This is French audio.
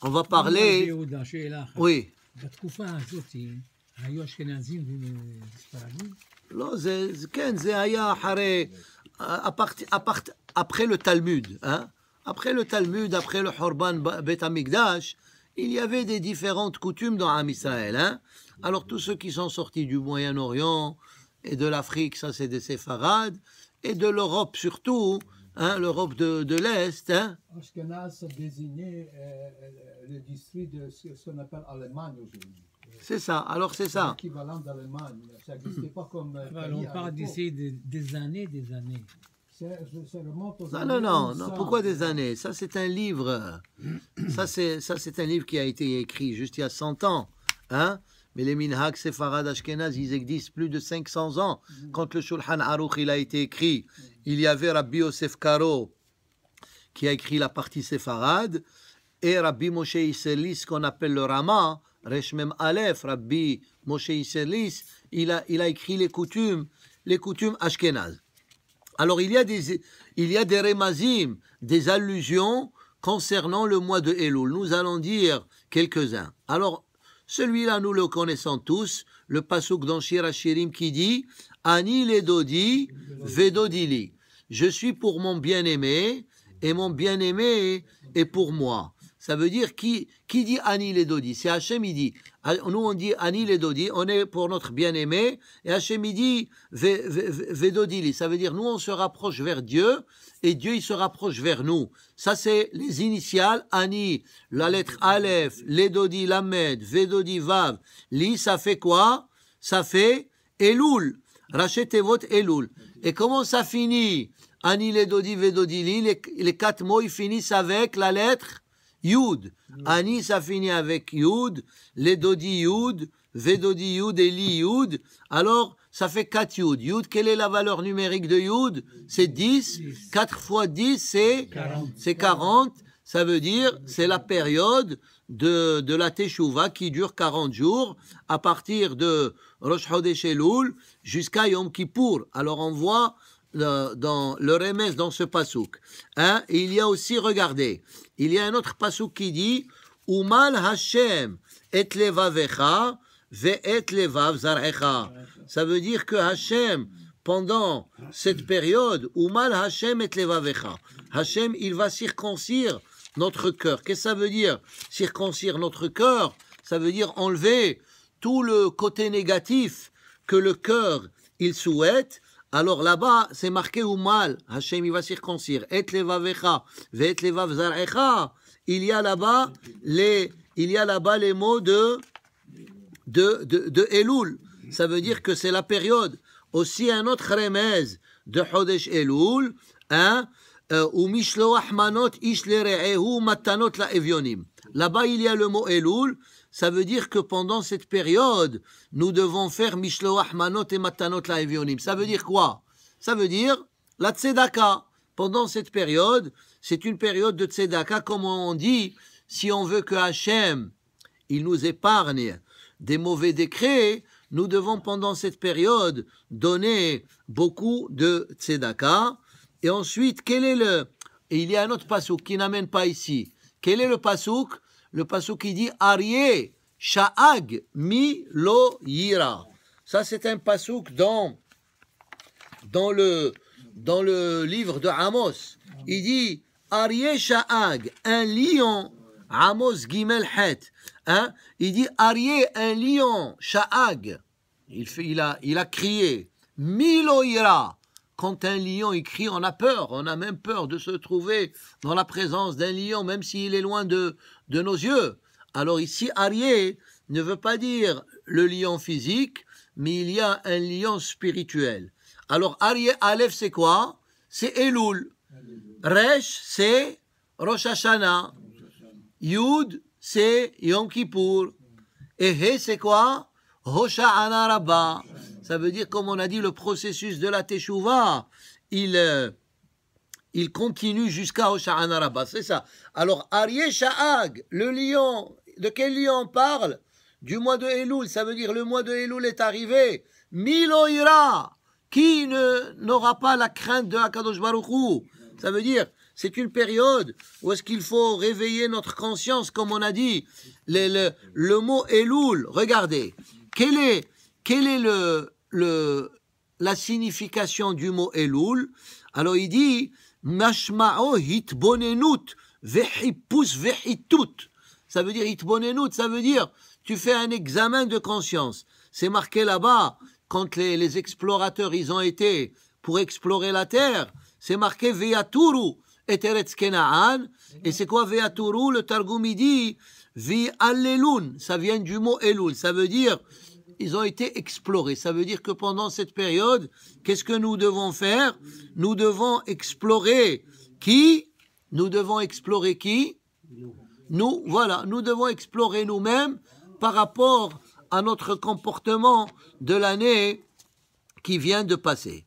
on va parler... יהודה, שאלה אחת. Oui. בתקופה הזאת היו אשכנזים וספרדים? לא, כן, זה היה אחרי... après le Talmud, hein? Après le Talmud, après le Horban Bet Hamikdash, il y avait des différentes coutumes dans Am Israël, hein? Alors tous ceux qui sont sortis du Moyen-Orient et de l'Afrique, ça c'est des séfarades, et de l'Europe surtout, hein, l'Europe de l'Est, hein? Ashkenaz, ça désignait le district de ce qu'on appelle Allemagne aujourd'hui. C'est ça, alors c'est ça. L'équivalent d'Allemagne, ça n'existait pas comme... On parle d'ici des années. Ça remonte aux Non, pourquoi des années? Ça c'est un livre, ça c'est un livre qui a été écrit juste il y a 100 ans, hein? Mais les Minhag, Sefarad, Ashkenaz, ils existent plus de 500 ans. Quand le Shulchan Aruch il a été écrit, il y avait Rabbi Yosef Karo qui a écrit la partie Sefarad, et Rabbi Moshe Isserlis, qu'on appelle le Rama, Resh Mem Aleph, Rabbi Moshe Isserlis, il a écrit les coutumes Ashkenaz. Alors il y a des remazim, des allusions concernant le mois de Elul. Nous allons dire quelques-uns. Alors, celui-là, nous le connaissons tous, le pasuk dans Shir HaShirim qui dit « Ani ledodi vedodili » Je suis pour mon bien-aimé, et mon bien-aimé est pour moi. Ça veut dire, qui dit Ani ledodi? C'est Hachem, il dit. Nous, on dit Ani ledodi, on est pour notre bien-aimé, et Hachem, il dit vedodili. Ça veut dire, nous, on se rapproche vers Dieu, et Dieu, il se rapproche vers nous. Ça, c'est les initiales, Ani, la lettre Aleph, ledodi Lamed, vedodi Vav. Li, ça fait quoi? Ça fait Elul. Rachetevot Elul. Et comment ça finit? Ani ledodi vedodili, les 4 mots, ils finissent avec la lettre Yud. Ani, ça finit avec Yud, ledodi Yud, vedodi Yud et li Yud. Alors, ça fait 4 Yud. Yud, quelle est la valeur numérique de Yud? C'est 10. 4 fois 10, c'est 40. Ça veut dire, c'est la période de la Teshuvah qui dure 40 jours, à partir de Rosh Chodesh Elul jusqu'à Yom Kippour. Alors, on voit dans le remez dans ce pasouk. Hein? Et il y a aussi, regardez, il y a un autre pasouk qui dit Umal Hashem et levavecha ve et levav zarecha. Ça veut dire que Hashem, pendant cette période, Umal Hashem et levavecha. Hashem, il va circoncire notre cœur. Qu'est-ce que ça veut dire? Circoncire notre cœur, ça veut dire enlever tout le côté négatif que le cœur, il souhaite. Alors là-bas, c'est marqué Umal, Hashem il va circoncire, et levavecha, ve et levav zarecha. Il y a là-bas les mots de Elul. Ça veut dire que c'est la période. Aussi un autre remez de Chodesh Elul, hein, ou mishloach manot ish lere'ehu matanot la evyonim. Là-bas, il y a le mot Elul. Ça veut dire que pendant cette période, nous devons faire Mishloach Manot et Matanot la Evionim. Ça veut dire quoi? Ça veut dire la Tzedaka. Pendant cette période, c'est une période de Tzedaka, comme on dit, si on veut que Hachem, il nous épargne des mauvais décrets, nous devons pendant cette période donner beaucoup de Tzedaka. Et ensuite, et il y a un autre pasouk qui n'amène pas ici. Quel est le pasouk? Le pasuk qui dit Aryeh Sha'ag mi lo yira. Ça c'est un pasuk dans le livre de Amos. Il dit Aryeh Sha'ag, un lion. Amos Gimel Het. Hein? Il dit Aryeh, un lion. Sha'ag. Il a crié. Mi lo yira. Quand un lion il crie, on a peur. On a même peur de se trouver dans la présence d'un lion, même s'il est loin de nos yeux. Alors ici, Aryeh ne veut pas dire le lion physique, mais il y a un lion spirituel. Alors Aryeh Aleph, c'est quoi? C'est Elul. Resh, c'est Rosh Hashanah. Yud, c'est Yom Kippour. Et He, c'est quoi? Hosha'ana Rabbah. Ça veut dire, comme on a dit, le processus de la Teshuvah, il continue jusqu'à Hosha'ana Rabbah. C'est ça. Alors, Aryeh Sha'ag, le lion, de quel lion on parle? Du mois de Elul. Ça veut dire, le mois de Elul est arrivé. Milo ira. Qui n'aura pas la crainte de Hakadosh Baruch Hu? Ça veut dire, c'est une période où est-ce qu'il faut réveiller notre conscience, comme on a dit. Le mot Elul, regardez, quelle est la signification du mot Elul? Alors il dit, Mashma'o hitbonenut vehipus vehitut. Ça veut dire hitbonenut, ça veut dire tu fais un examen de conscience. C'est marqué là-bas, quand les explorateurs ils ont été pour explorer la terre, c'est marqué Ve'aturu et Eretz Kena'an. Et c'est quoi Ve'aturu? Le Targum il dit Ve'allelun, ça vient du mot Elul, ça veut dire ils ont été explorés. Ça veut dire que pendant cette période, qu'est-ce que nous devons faire? Nous devons explorer qui? Nous devons explorer qui? Nous, voilà, nous devons explorer nous-mêmes par rapport à notre comportement de l'année qui vient de passer.